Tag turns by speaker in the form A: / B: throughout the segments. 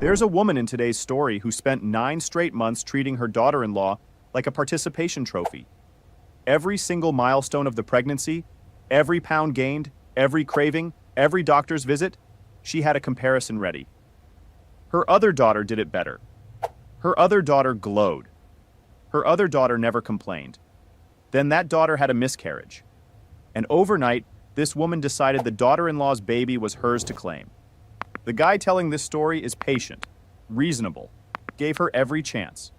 A: There's a woman in today's story who spent 9 straight months treating her daughter-in-law like a participation trophy. Every single milestone of the pregnancy, every pound gained, every craving, every doctor's visit, she had a comparison ready. Her other daughter did it better. Her other daughter glowed. Her other daughter never complained. Then that daughter had a miscarriage. And overnight, this woman decided the daughter-in-law's baby was hers to claim. The guy telling this story is patient, reasonable, gave her every chance.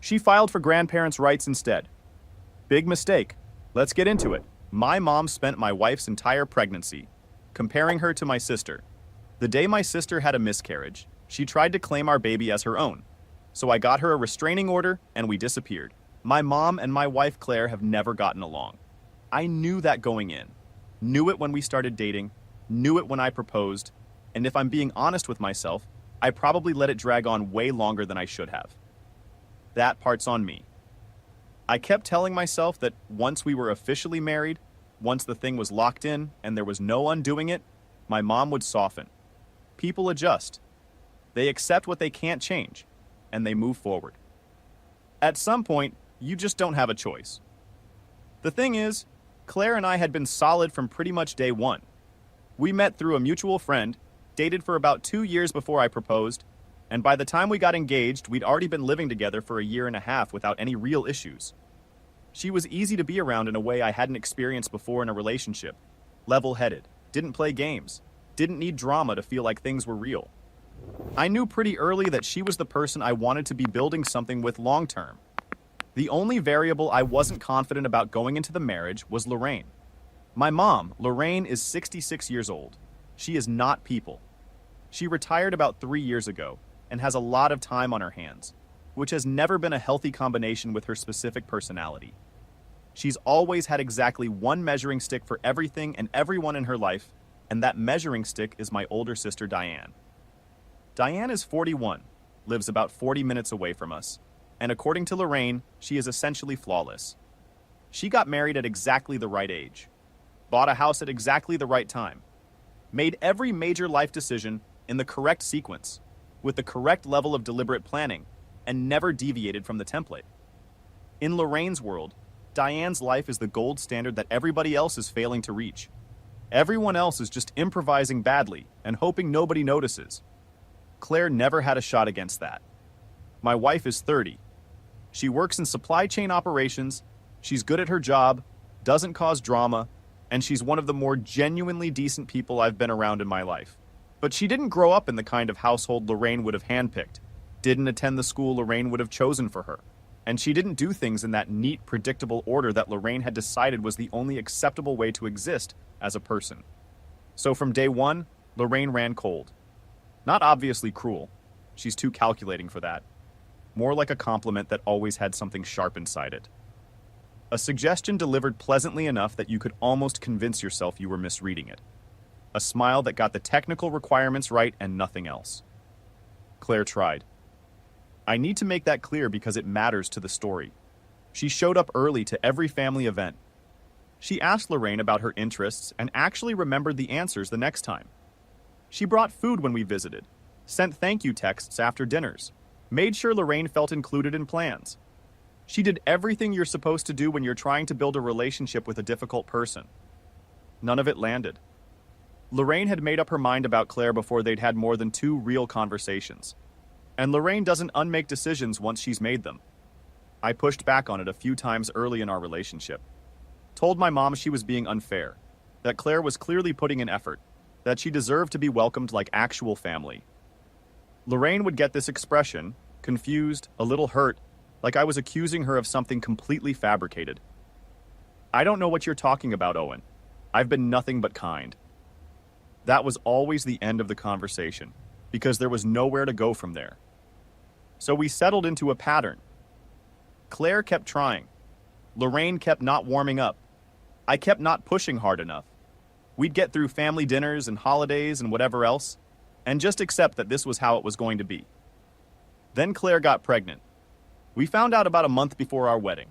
A: She filed for grandparents' rights instead. Big mistake. Let's get into it. My mom spent my wife's entire pregnancy comparing her to my sister. The day my sister had a miscarriage, she tried to claim our baby as her own. So I got her a restraining order and we disappeared. My mom and my wife Claire have never gotten along. I knew that going in. Knew it when we started dating, knew it when I proposed, and if I'm being honest with myself, I probably let it drag on way longer than I should have. That part's on me. I kept telling myself that once we were officially married, once the thing was locked in and there was no undoing it, my mom would soften. People adjust. They accept what they can't change, and they move forward. At some point, you just don't have a choice. The thing is, Claire and I had been solid from pretty much day one. We met through a mutual friend, dated for about 2 years before I proposed, and by the time we got engaged, we'd already been living together for a year and a half without any real issues. She was easy to be around in a way I hadn't experienced before in a relationship. Level-headed, didn't play games, didn't need drama to feel like things were real. I knew pretty early that she was the person I wanted to be building something with long-term. The only variable I wasn't confident about going into the marriage was Lorraine. My mom, Lorraine, is 66 years old. She is not people. She retired about 3 years ago and has a lot of time on her hands, which has never been a healthy combination with her specific personality. She's always had exactly one measuring stick for everything and everyone in her life, and that measuring stick is my older sister Diane. Diane is 41, lives about 40 minutes away from us, and according to Lorraine, she is essentially flawless. She got married at exactly the right age, bought a house at exactly the right time, made every major life decision in the correct sequence, with the correct level of deliberate planning, and never deviated from the template. In Lorraine's world, Diane's life is the gold standard that everybody else is failing to reach. Everyone else is just improvising badly and hoping nobody notices. Claire never had a shot against that. My wife is 30. She works in supply chain operations, she's good at her job, doesn't cause drama, and she's one of the more genuinely decent people I've been around in my life. But she didn't grow up in the kind of household Lorraine would have handpicked, didn't attend the school Lorraine would have chosen for her, and she didn't do things in that neat, predictable order that Lorraine had decided was the only acceptable way to exist as a person. So from day one, Lorraine ran cold. Not obviously cruel. She's too calculating for that. More like a compliment that always had something sharp inside it. A suggestion delivered pleasantly enough that you could almost convince yourself you were misreading it. A smile that got the technical requirements right and nothing else. Claire tried. I need to make that clear because it matters to the story. She showed up early to every family event. She asked Lorraine about her interests and actually remembered the answers the next time. She brought food when we visited, sent thank you texts after dinners, made sure Lorraine felt included in plans. She did everything you're supposed to do when you're trying to build a relationship with a difficult person. None of it landed. Lorraine had made up her mind about Claire before they'd had more than 2 real conversations. And Lorraine doesn't unmake decisions once she's made them. I pushed back on it a few times early in our relationship. Told my mom she was being unfair, that Claire was clearly putting in effort, that she deserved to be welcomed like actual family. Lorraine would get this expression, confused, a little hurt, like I was accusing her of something completely fabricated. I don't know what you're talking about, Owen. I've been nothing but kind. That was always the end of the conversation, because there was nowhere to go from there. So we settled into a pattern. Claire kept trying. Lorraine kept not warming up. I kept not pushing hard enough. We'd get through family dinners and holidays and whatever else, and just accept that this was how it was going to be. Then Claire got pregnant. We found out about a month before our wedding.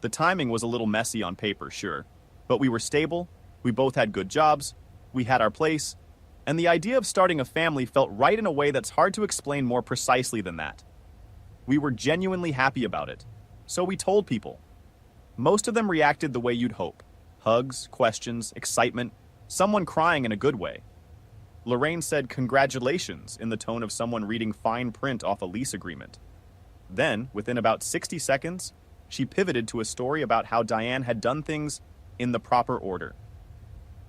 A: The timing was a little messy on paper, sure, but we were stable, we both had good jobs, we had our place, And the idea of starting a family felt right in a way that's hard to explain more precisely than that. We were genuinely happy about it, so we told people. Most of them reacted the way you'd hope. Hugs, questions, excitement, someone crying in a good way. Lorraine said congratulations in the tone of someone reading fine print off a lease agreement. Then, within about 60 seconds, she pivoted to a story about how Diane had done things in the proper order.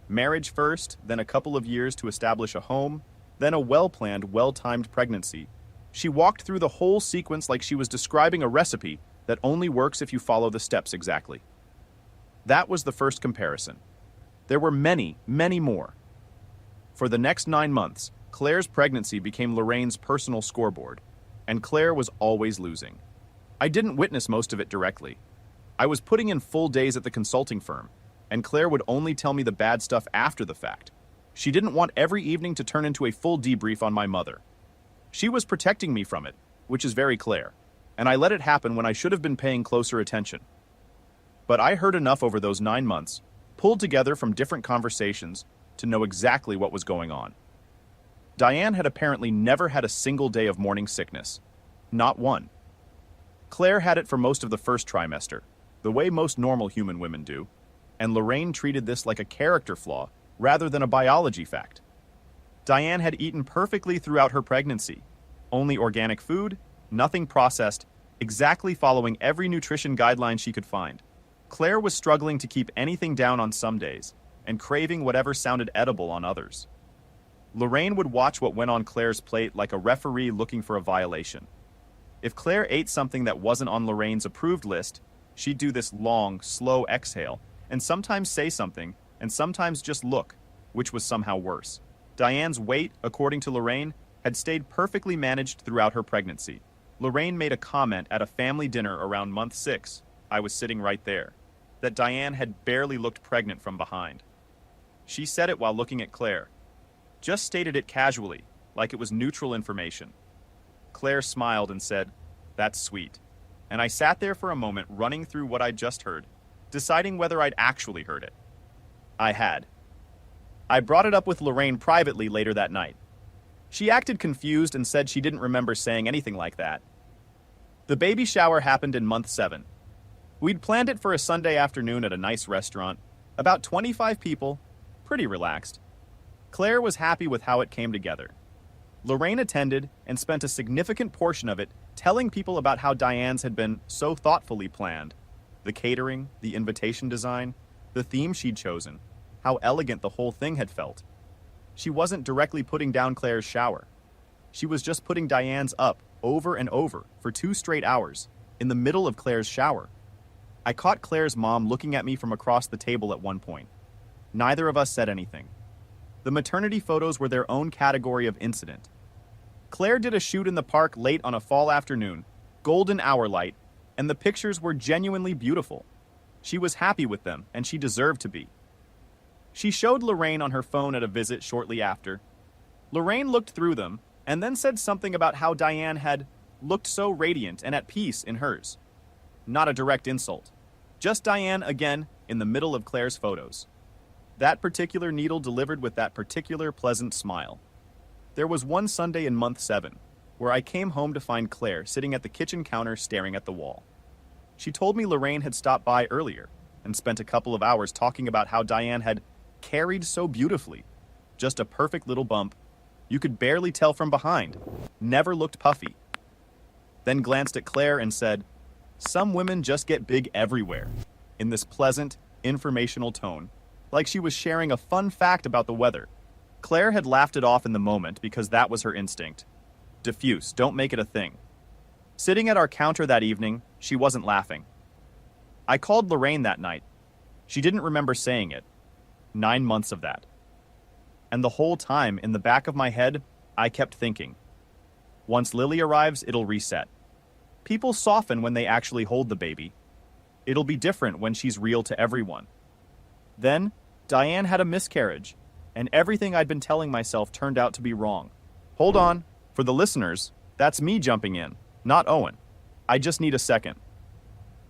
A: Marriage first, then a couple of years to establish a home, then a well-planned, well-timed pregnancy. She walked through the whole sequence like she was describing a recipe that only works if you follow the steps exactly. That was the first comparison. There were many, many more. For the next 9 months, Claire's pregnancy became Lorraine's personal scoreboard, and Claire was always losing. I didn't witness most of it directly. I was putting in full days at the consulting firm, and Claire would only tell me the bad stuff after the fact. She didn't want every evening to turn into a full debrief on my mother. She was protecting me from it, which is very Claire, and I let it happen when I should have been paying closer attention. But I heard enough over those 9 months, pulled together from different conversations, to know exactly what was going on. Diane had apparently never had a single day of morning sickness. Not one. Claire had it for most of the first trimester, the way most normal human women do, and Lorraine treated this like a character flaw rather than a biology fact. Diane had eaten perfectly throughout her pregnancy. Only organic food, nothing processed, exactly following every nutrition guideline she could find. Claire was struggling to keep anything down on some days, and craving whatever sounded edible on others. Lorraine would watch what went on Claire's plate like a referee looking for a violation. If Claire ate something that wasn't on Lorraine's approved list, she'd do this long, slow exhale, and sometimes say something, and sometimes just look, which was somehow worse. Diane's weight, according to Lorraine, had stayed perfectly managed throughout her pregnancy. Lorraine made a comment at a family dinner around month 6, I was sitting right there, that Diane had barely looked pregnant from behind. She said it while looking at Claire. Just stated it casually, like it was neutral information. Claire smiled and said, "That's sweet." And I sat there for a moment running through what I'd just heard, deciding whether I'd actually heard it. I had. I brought it up with Lorraine privately later that night. She acted confused and said she didn't remember saying anything like that. The baby shower happened in month 7. We'd planned it for a Sunday afternoon at a nice restaurant, about 25 people, pretty relaxed. Claire was happy with how it came together. Lorraine attended and spent a significant portion of it telling people about how Diane's had been so thoughtfully planned. The catering, the invitation design, the theme she'd chosen, how elegant the whole thing had felt. She wasn't directly putting down Claire's shower. She was just putting Diane's up over and over for 2 straight hours in the middle of Claire's shower. I caught Claire's mom looking at me from across the table at one point. Neither of us said anything. The maternity photos were their own category of incident. Claire did a shoot in the park late on a fall afternoon, golden hour light, and the pictures were genuinely beautiful. She was happy with them, and she deserved to be. She showed Lorraine on her phone at a visit shortly after. Lorraine looked through them, and then said something about how Diane had looked so radiant and at peace in hers. Not a direct insult. Just Diane again in the middle of Claire's photos. That particular needle delivered with that particular pleasant smile. There was one Sunday in month 7, where I came home to find Claire sitting at the kitchen counter staring at the wall. She told me Lorraine had stopped by earlier and spent a couple of hours talking about how Diane had carried so beautifully. Just a perfect little bump. You could barely tell from behind. Never looked puffy. Then glanced at Claire and said, "Some women just get big everywhere," in this pleasant, informational tone, like she was sharing a fun fact about the weather. Claire had laughed it off in the moment because that was her instinct. Diffuse, don't make it a thing. Sitting at our counter that evening, she wasn't laughing. I called Lorraine that night. She didn't remember saying it. 9 months of that. And the whole time, in the back of my head, I kept thinking, once Lily arrives, it'll reset. People soften when they actually hold the baby. It'll be different when she's real to everyone. Then, Diane had a miscarriage, and everything I'd been telling myself turned out to be wrong. Hold on, for the listeners, that's me jumping in, not Owen. I just need a second.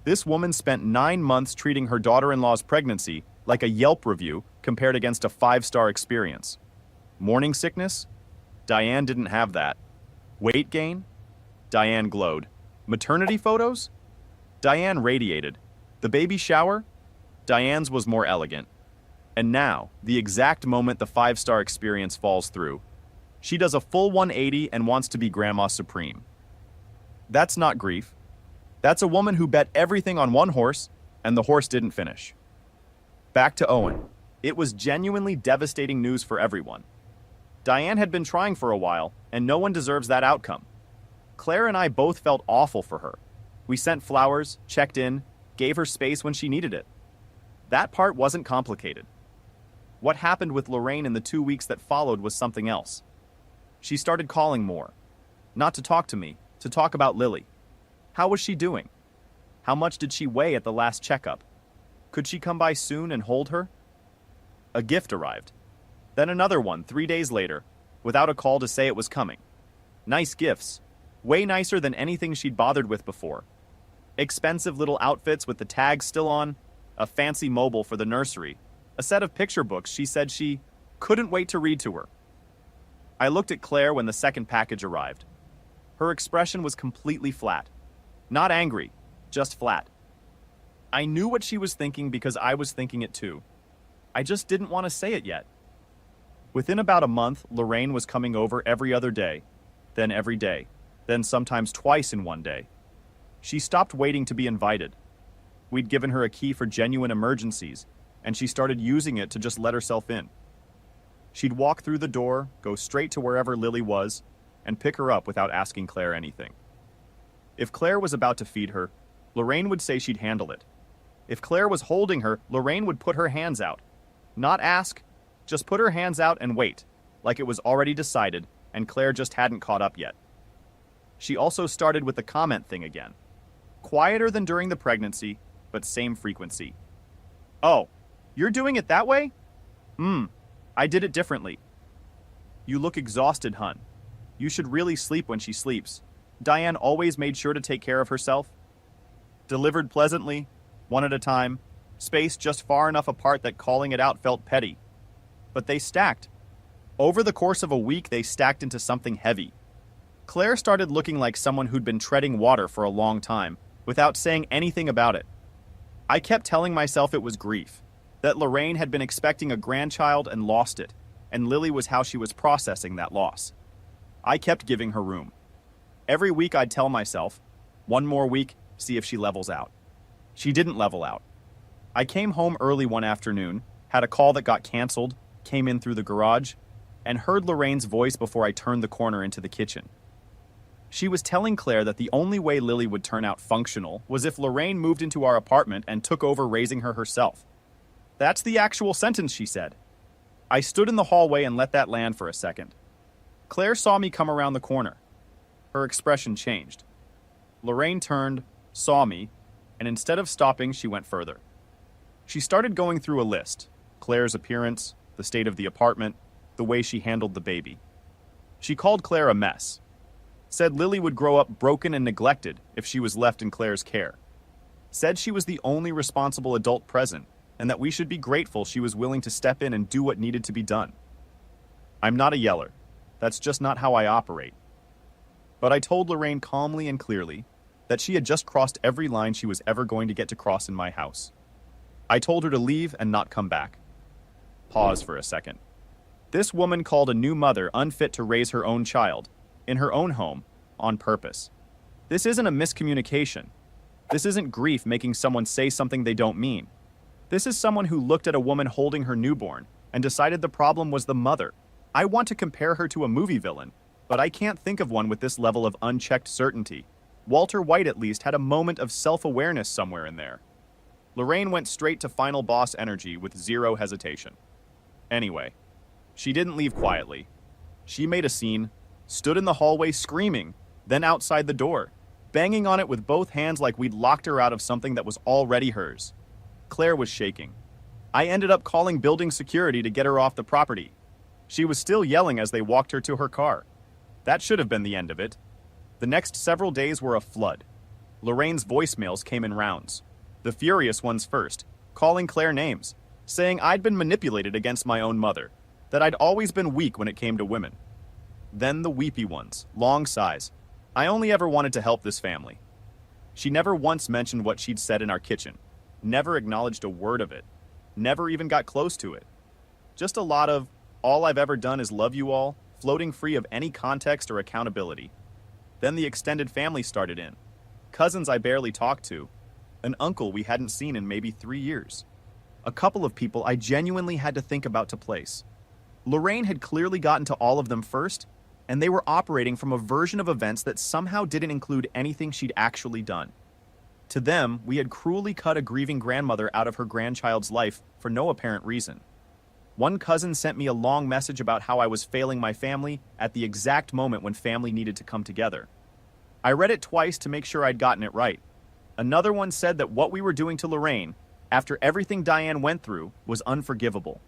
A: This woman spent 9 months treating her daughter-in-law's pregnancy like a Yelp review compared against a 5-star experience. Morning sickness? Diane didn't have that. Weight gain? Diane glowed. Maternity photos? Diane radiated. The baby shower? Diane's was more elegant. And now, the exact moment the five-star experience falls through. She does a full 180 and wants to be Grandma Supreme. That's not grief. That's a woman who bet everything on one horse, and the horse didn't finish. Back to Owen. It was genuinely devastating news for everyone. Diane had been trying for a while, and no one deserves that outcome. Claire and I both felt awful for her. We sent flowers, checked in, gave her space when she needed it. That part wasn't complicated. What happened with Lorraine in the 2 weeks that followed was something else. She started calling more. Not to talk to me, to talk about Lily. How was she doing? How much did she weigh at the last checkup? Could she come by soon and hold her? A gift arrived. Then another one 3 days later, without a call to say it was coming. Nice gifts. Way nicer than anything she'd bothered with before. Expensive little outfits with the tags still on, a fancy mobile for the nursery, a set of picture books she said she couldn't wait to read to her. I looked at Claire when the second package arrived. Her expression was completely flat. Not angry, just flat. I knew what she was thinking because I was thinking it too. I just didn't want to say it yet. Within about a month, Lorraine was coming over every other day, then every day, then sometimes twice in one day. She stopped waiting to be invited. We'd given her a key for genuine emergencies, and she started using it to just let herself in. She'd walk through the door, go straight to wherever Lily was, and pick her up without asking Claire anything. If Claire was about to feed her, Lorraine would say she'd handle it. If Claire was holding her, Lorraine would put her hands out. Not ask, just put her hands out and wait, like it was already decided, and Claire just hadn't caught up yet. She also started with the comment thing again. Quieter than during the pregnancy, but same frequency. Oh, you're doing it that way? I did it differently. You look exhausted, hun. You should really sleep when she sleeps. Diane always made sure to take care of herself. Delivered pleasantly, one at a time, spaced just far enough apart that calling it out felt petty. But they stacked. Over the course of a week, they stacked into something heavy. Claire started looking like someone who'd been treading water for a long time, without saying anything about it. I kept telling myself it was grief, that Lorraine had been expecting a grandchild and lost it, and Lily was how she was processing that loss. I kept giving her room. Every week I'd tell myself, one more week, see if she levels out. She didn't level out. I came home early one afternoon, had a call that got canceled, came in through the garage, and heard Lorraine's voice before I turned the corner into the kitchen. She was telling Claire that the only way Lily would turn out functional was if Lorraine moved into our apartment and took over raising her herself. That's the actual sentence, she said. I stood in the hallway and let that land for a second. Claire saw me come around the corner. Her expression changed. Lorraine turned, saw me, and instead of stopping, she went further. She started going through a list: Claire's appearance, the state of the apartment, the way she handled the baby. She called Claire a mess. Said Lily would grow up broken and neglected if she was left in Claire's care. Said she was the only responsible adult present, and that we should be grateful she was willing to step in and do what needed to be done. I'm not a yeller. That's just not how I operate. But I told Lorraine calmly and clearly that she had just crossed every line she was ever going to get to cross in my house. I told her to leave and not come back. Pause for a second. This woman called a new mother unfit to raise her own child, in her own home, on purpose. This isn't a miscommunication. This isn't grief making someone say something they don't mean. This is someone who looked at a woman holding her newborn and decided the problem was the mother. I want to compare her to a movie villain, but I can't think of one with this level of unchecked certainty. Walter White at least had a moment of self-awareness somewhere in there. Lorraine went straight to final boss energy with zero hesitation. Anyway, she didn't leave quietly. She made a scene, stood in the hallway screaming, then outside the door, banging on it with both hands like we'd locked her out of something that was already hers. Claire was shaking. I ended up calling building security to get her off the property. She was still yelling as they walked her to her car. That should have been the end of it. The next several days were a flood. Lorraine's voicemails came in rounds. The furious ones first, calling Claire names, saying I'd been manipulated against my own mother, that I'd always been weak when it came to women. Then the weepy ones, long sighs. I only ever wanted to help this family. She never once mentioned what she'd said in our kitchen, never acknowledged a word of it, never even got close to it. Just a lot of, all I've ever done is love you all, floating free of any context or accountability. Then the extended family started in. Cousins I barely talked to, an uncle we hadn't seen in maybe 3 years. A couple of people I genuinely had to think about to place. Lorraine had clearly gotten to all of them first, and they were operating from a version of events that somehow didn't include anything she'd actually done. To them, we had cruelly cut a grieving grandmother out of her grandchild's life for no apparent reason. One cousin sent me a long message about how I was failing my family at the exact moment when family needed to come together. I read it twice to make sure I'd gotten it right. Another one said that what we were doing to Lorraine, after everything Diane went through, was unforgivable.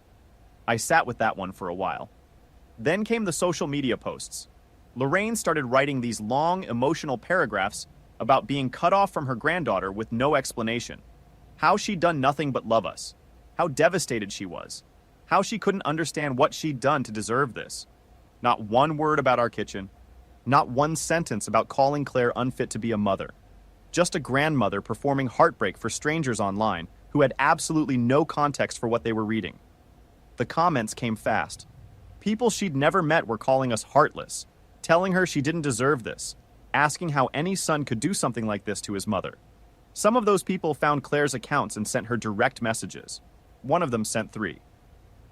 A: I sat with that one for a while. Then came the social media posts. Lorraine started writing these long, emotional paragraphs about being cut off from her granddaughter with no explanation. How she'd done nothing but love us. How devastated she was. How she couldn't understand what she'd done to deserve this. Not one word about our kitchen. Not one sentence about calling Claire unfit to be a mother. Just a grandmother performing heartbreak for strangers online who had absolutely no context for what they were reading. The comments came fast. People she'd never met were calling us heartless, telling her she didn't deserve this, asking how any son could do something like this to his mother. Some of those people found Claire's accounts and sent her direct messages. One of them sent 3.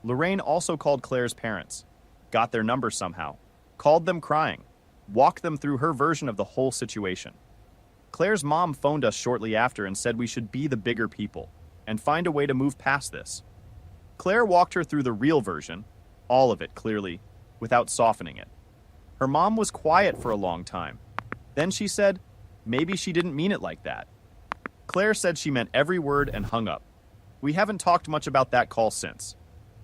A: Lorraine also called Claire's parents, got their number somehow, called them crying, walked them through her version of the whole situation. Claire's mom phoned us shortly after and said we should be the bigger people and find a way to move past this. Claire walked her through the real version, all of it clearly, without softening it. Her mom was quiet for a long time. Then she said, maybe she didn't mean it like that. Claire said she meant every word and hung up. We haven't talked much about that call since.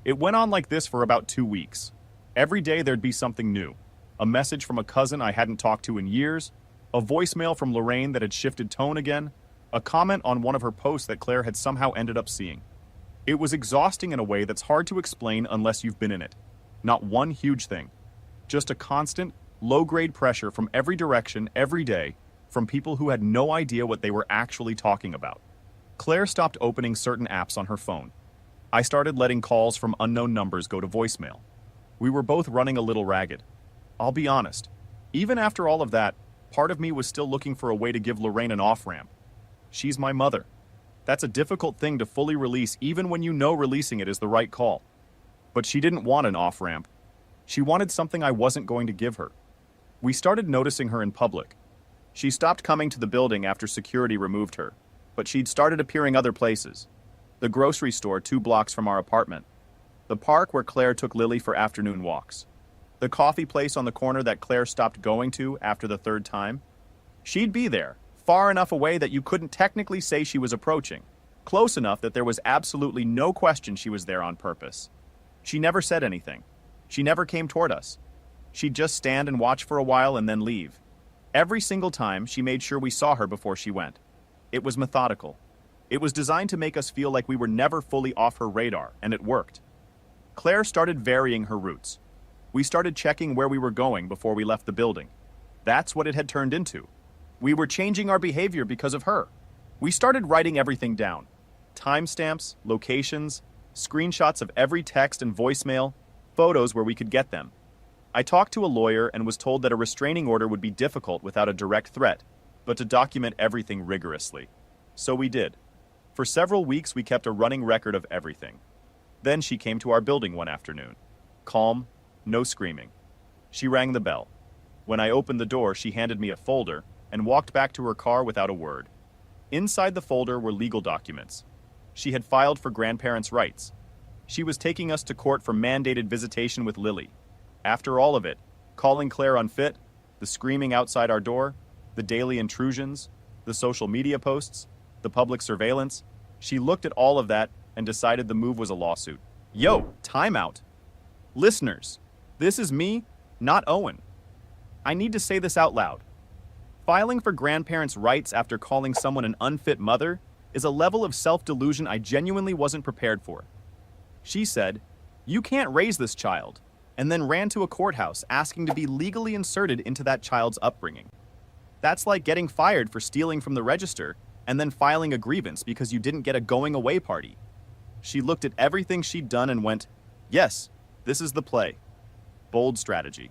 A: It went on like this for about 2 weeks. Every day there'd be something new. A message from a cousin I hadn't talked to in years, a voicemail from Lorraine that had shifted tone again, a comment on one of her posts that Claire had somehow ended up seeing. It was exhausting in a way that's hard to explain unless you've been in it. Not one huge thing. Just a constant, low-grade pressure from every direction, every day, from people who had no idea what they were actually talking about. Claire stopped opening certain apps on her phone. I started letting calls from unknown numbers go to voicemail. We were both running a little ragged. I'll be honest, even after all of that, part of me was still looking for a way to give Lorraine an off-ramp. She's my mother. That's a difficult thing to fully release even when you know releasing it is the right call. But she didn't want an off-ramp. She wanted something I wasn't going to give her. We started noticing her in public. She stopped coming to the building after security removed her, but she'd started appearing other places. The grocery store 2 blocks from our apartment. The park where Claire took Lily for afternoon walks. The coffee place on the corner that Claire stopped going to after the 3rd time. She'd be there, far enough away that you couldn't technically say she was approaching, close enough that there was absolutely no question she was there on purpose. She never said anything. She never came toward us. She'd just stand and watch for a while and then leave. Every single time, she made sure we saw her before she went. It was methodical. It was designed to make us feel like we were never fully off her radar, and it worked. Claire started varying her routes. We started checking where we were going before we left the building. That's what it had turned into. We were changing our behavior because of her. We started writing everything down. Timestamps, locations, screenshots of every text and voicemail, photos where we could get them. I talked to a lawyer and was told that a restraining order would be difficult without a direct threat, but to document everything rigorously. So we did. For several weeks, we kept a running record of everything. Then she came to our building one afternoon. Calm, no screaming. She rang the bell. When I opened the door, she handed me a folder and walked back to her car without a word. Inside the folder were legal documents. She had filed for grandparents' rights. She was taking us to court for mandated visitation with Lily. After all of it, calling Claire unfit, the screaming outside our door, the daily intrusions, the social media posts, the public surveillance, she looked at all of that and decided the move was a lawsuit. Yo, timeout. Listeners, this is me, not Owen. I need to say this out loud. Filing for grandparents' rights after calling someone an unfit mother is a level of self-delusion I genuinely wasn't prepared for. She said, "You can't raise this child," and then ran to a courthouse asking to be legally inserted into that child's upbringing. That's like getting fired for stealing from the register and then filing a grievance because you didn't get a going-away party. She looked at everything she'd done and went, "Yes, this is the play." Bold strategy.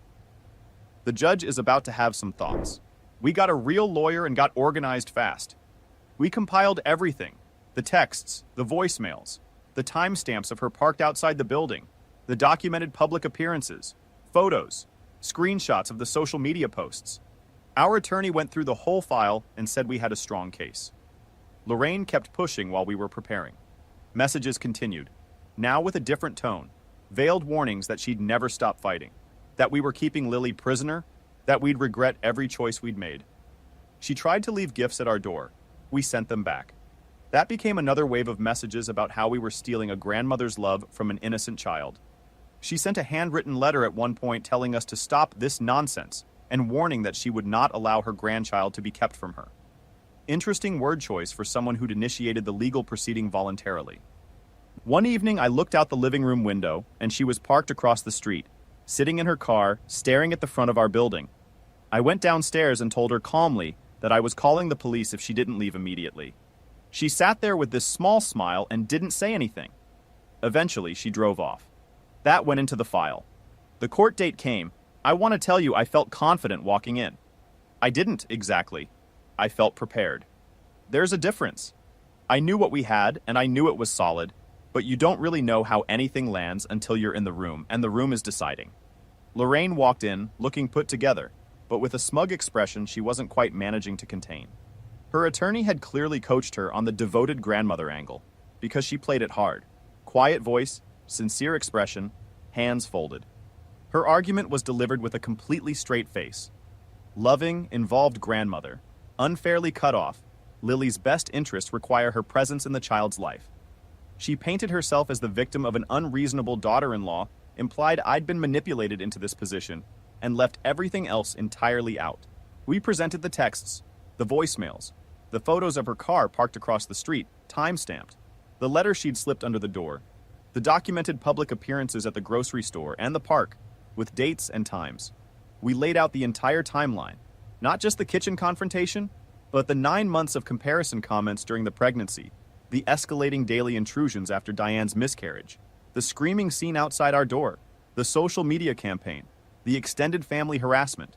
A: The judge is about to have some thoughts. We got a real lawyer and got organized fast. We compiled everything: the texts, the voicemails, the timestamps of her parked outside the building, the documented public appearances, photos, screenshots of the social media posts. Our attorney went through the whole file and said we had a strong case. Lorraine kept pushing while we were preparing. Messages continued, now with a different tone, veiled warnings that she'd never stop fighting, that we were keeping Lily prisoner, that we'd regret every choice we'd made. She tried to leave gifts at our door. We sent them back. That became another wave of messages about how we were stealing a grandmother's love from an innocent child. She sent a handwritten letter at one point telling us to stop this nonsense and warning that she would not allow her grandchild to be kept from her. Interesting word choice for someone who'd initiated the legal proceeding voluntarily. One evening, I looked out the living room window, and she was parked across the street, sitting in her car, staring at the front of our building. I went downstairs and told her calmly that I was calling the police if she didn't leave immediately. She sat there with this small smile and didn't say anything. Eventually, she drove off. That went into the file. The court date came. I want to tell you I felt confident walking in. I didn't exactly. I felt prepared. There's a difference. I knew what we had, and I knew it was solid, but you don't really know how anything lands until you're in the room, and the room is deciding. Lorraine walked in, looking put together, but with a smug expression she wasn't quite managing to contain. Her attorney had clearly coached her on the devoted grandmother angle, because she played it hard. Quiet voice, sincere expression, hands folded. Her argument was delivered with a completely straight face. Loving, involved grandmother, unfairly cut off, Lily's best interests require her presence in the child's life. She painted herself as the victim of an unreasonable daughter-in-law, implied I'd been manipulated into this position, and left everything else entirely out. We presented the texts, the voicemails, the photos of her car parked across the street, time-stamped, the letter she'd slipped under the door, the documented public appearances at the grocery store and the park, with dates and times. We laid out the entire timeline, not just the kitchen confrontation, but the 9 months of comparison comments during the pregnancy, the escalating daily intrusions after Diane's miscarriage, the screaming scene outside our door, the social media campaign, the extended family harassment.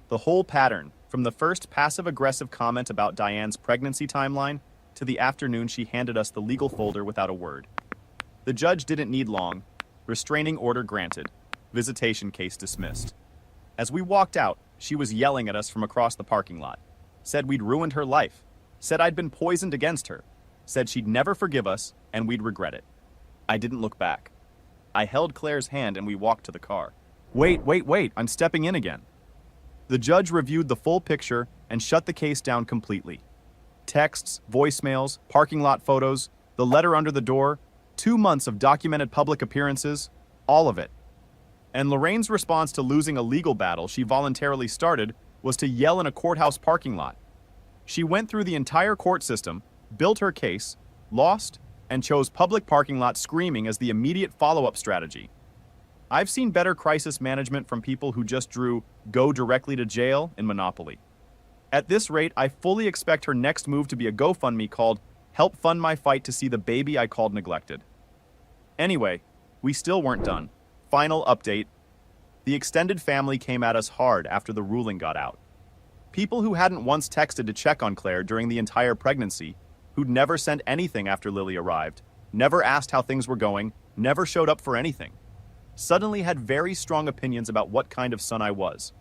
A: The whole pattern, from the first passive-aggressive comment about Diane's pregnancy timeline to the afternoon she handed us the legal folder without a word. The judge didn't need long. Restraining order granted. Visitation case dismissed. As we walked out, she was yelling at us from across the parking lot. Said we'd ruined her life. Said I'd been poisoned against her. Said she'd never forgive us and we'd regret it. I didn't look back. I held Claire's hand and we walked to the car. Wait, I'm stepping in again. The judge reviewed the full picture and shut the case down completely. Texts, voicemails, parking lot photos, the letter under the door, 2 months of documented public appearances, all of it. And Lorraine's response to losing a legal battle she voluntarily started was to yell in a courthouse parking lot. She went through the entire court system, built her case, lost, and chose public parking lot screaming as the immediate follow-up strategy. I've seen better crisis management from people who just drew "go directly to jail" in Monopoly. At this rate, I fully expect her next move to be a GoFundMe called "Help Fund My Fight to See the Baby I Called Neglected." Anyway, we still weren't done. Final update. The extended family came at us hard after the ruling got out. People who hadn't once texted to check on Claire during the entire pregnancy, who'd never sent anything after Lily arrived, never asked how things were going, never showed up for anything, suddenly had very strong opinions about what kind of son I was.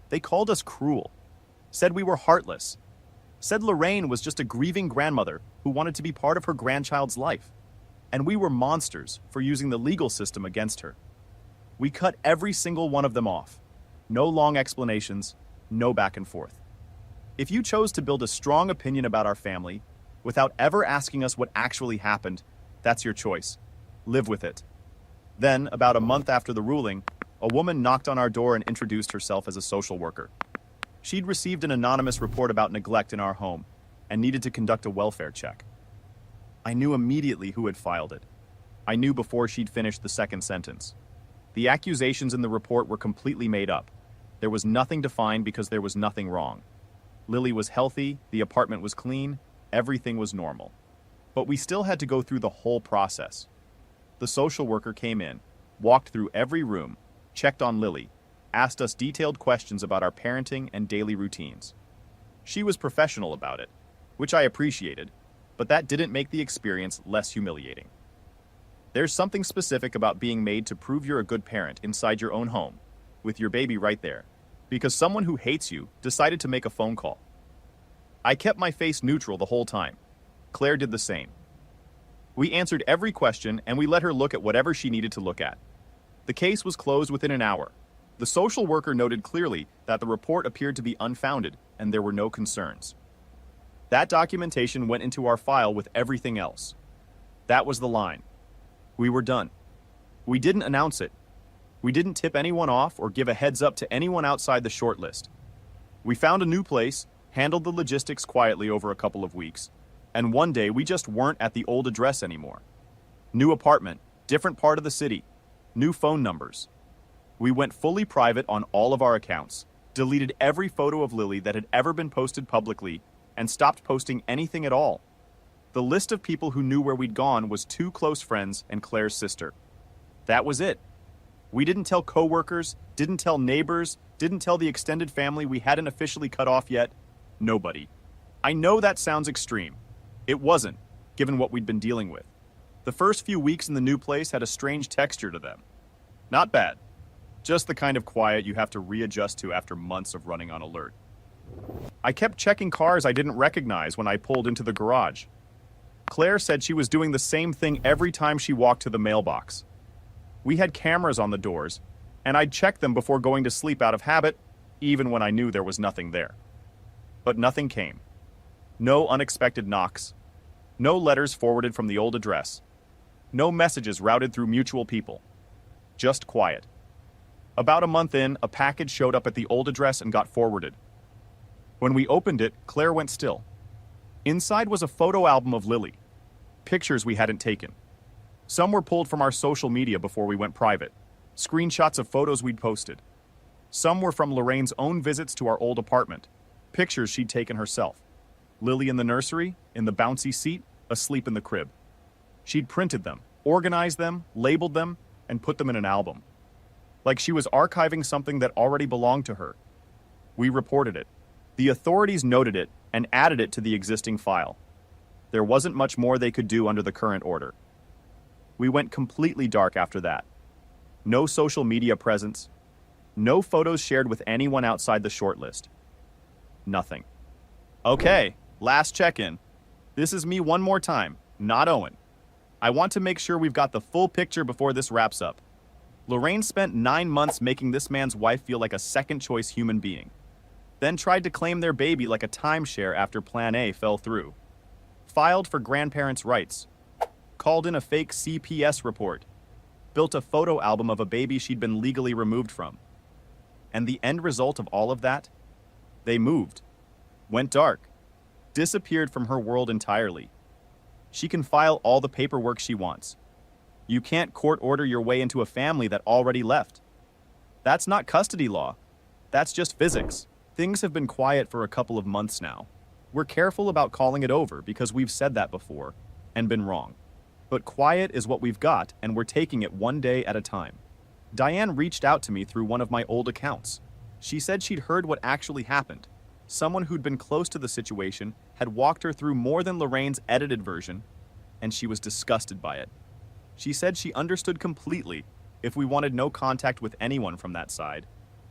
A: They called us cruel, said we were heartless, said Lorraine was just a grieving grandmother who wanted to be part of her grandchild's life, and we were monsters for using the legal system against her. We cut every single one of them off. No long explanations, no back and forth. If you chose to build a strong opinion about our family without ever asking us what actually happened, that's your choice. Live with it. Then, about a month after the ruling, a woman knocked on our door and introduced herself as a social worker. She'd received an anonymous report about neglect in our home and needed to conduct a welfare check. I knew immediately who had filed it. I knew before she'd finished the second sentence. The accusations in the report were completely made up. There was nothing to find because there was nothing wrong. Lily was healthy, the apartment was clean, everything was normal. But we still had to go through the whole process. The social worker came in, walked through every room, checked on Lily, asked us detailed questions about our parenting and daily routines. She was professional about it, which I appreciated, but that didn't make the experience less humiliating. There's something specific about being made to prove you're a good parent inside your own home, with your baby right there, because someone who hates you decided to make a phone call. I kept my face neutral the whole time. Claire did the same. We answered every question and we let her look at whatever she needed to look at. The case was closed within an hour. The social worker noted clearly that the report appeared to be unfounded and there were no concerns. That documentation went into our file with everything else. That was the line. We were done. We didn't announce it. We didn't tip anyone off or give a heads up to anyone outside the shortlist. We found a new place, handled the logistics quietly over a couple of weeks, and one day we just weren't at the old address anymore. New apartment, different part of the city, new phone numbers. We went fully private on all of our accounts, deleted every photo of Lily that had ever been posted publicly, and stopped posting anything at all. The list of people who knew where we'd gone was 2 close friends and Claire's sister. That was it. We didn't tell coworkers, didn't tell neighbors, didn't tell the extended family we hadn't officially cut off yet. Nobody. I know that sounds extreme. It wasn't, given what we'd been dealing with. The first few weeks in the new place had a strange texture to them. Not bad. Just the kind of quiet you have to readjust to after months of running on alert. I kept checking cars I didn't recognize when I pulled into the garage. Claire said she was doing the same thing every time she walked to the mailbox. We had cameras on the doors, and I'd check them before going to sleep out of habit, even when I knew there was nothing there. But nothing came. No unexpected knocks. No letters forwarded from the old address. No messages routed through mutual people. Just quiet. About a month in, a package showed up at the old address and got forwarded. When we opened it, Claire went still. Inside was a photo album of Lily. Pictures we hadn't taken. Some were pulled from our social media before we went private. Screenshots of photos we'd posted. Some were from Lorraine's own visits to our old apartment. Pictures she'd taken herself. Lily in the nursery, in the bouncy seat, asleep in the crib. She'd printed them, organized them, labeled them, and put them in an album. Like she was archiving something that already belonged to her. We reported it. The authorities noted it and added it to the existing file. There wasn't much more they could do under the current order. We went completely dark after that. No social media presence. No photos shared with anyone outside the shortlist. Nothing. Okay, last check-in. This is me one more time, not Owen. I want to make sure we've got the full picture before this wraps up. Lorraine spent 9 months making this man's wife feel like a second-choice human being. Then tried to claim their baby like a timeshare after Plan A fell through. Filed for grandparents' rights. Called in a fake CPS report. Built a photo album of a baby she'd been legally removed from. And the end result of all of that? They moved. Went dark. Disappeared from her world entirely. She can file all the paperwork she wants. You can't court order your way into a family that already left. That's not custody law. That's just physics. Things have been quiet for a couple of months now. We're careful about calling it over because we've said that before and been wrong. But quiet is what we've got, and we're taking it one day at a time. Diane reached out to me through one of my old accounts. She said she'd heard what actually happened. Someone who'd been close to the situation had walked her through more than Lorraine's edited version, and she was disgusted by it. She said she understood completely if we wanted no contact with anyone from that side,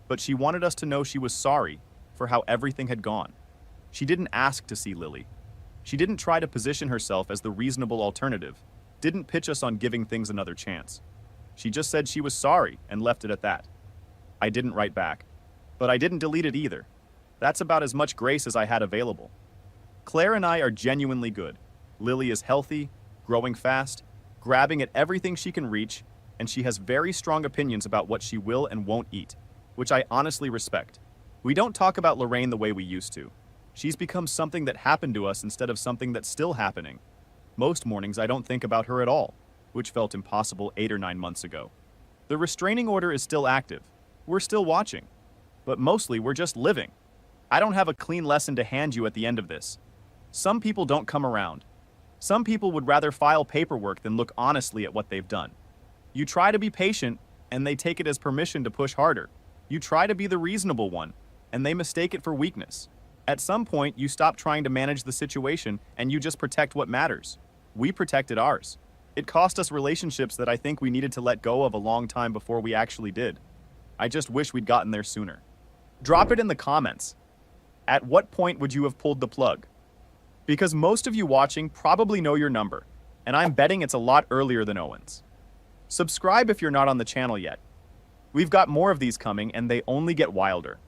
A: but she wanted us to know she was sorry for how everything had gone. She didn't ask to see Lily. She didn't try to position herself as the reasonable alternative, didn't pitch us on giving things another chance. She just said she was sorry and left it at that. I didn't write back, but I didn't delete it either. That's about as much grace as I had available. Claire and I are genuinely good. Lily is healthy, growing fast, grabbing at everything she can reach, and she has very strong opinions about what she will and won't eat, which I honestly respect. We don't talk about Lorraine the way we used to. She's become something that happened to us instead of something that's still happening. Most mornings I don't think about her at all. which felt impossible 8 or 9 months ago. The restraining order is still active. We're still watching. But mostly, we're just living. I don't have a clean lesson to hand you at the end of this. Some people don't come around. Some people would rather file paperwork than look honestly at what they've done. You try to be patient, and they take it as permission to push harder. You try to be the reasonable one, and they mistake it for weakness. At some point, you stop trying to manage the situation, and you just protect what matters. We protected ours. It cost us relationships that I think we needed to let go of a long time before we actually did. I just wish we'd gotten there sooner. Drop it in the comments. At what point would you have pulled the plug? Because most of you watching probably know your number, and I'm betting it's a lot earlier than Owen's. Subscribe if you're not on the channel yet. We've got more of these coming, and they only get wilder.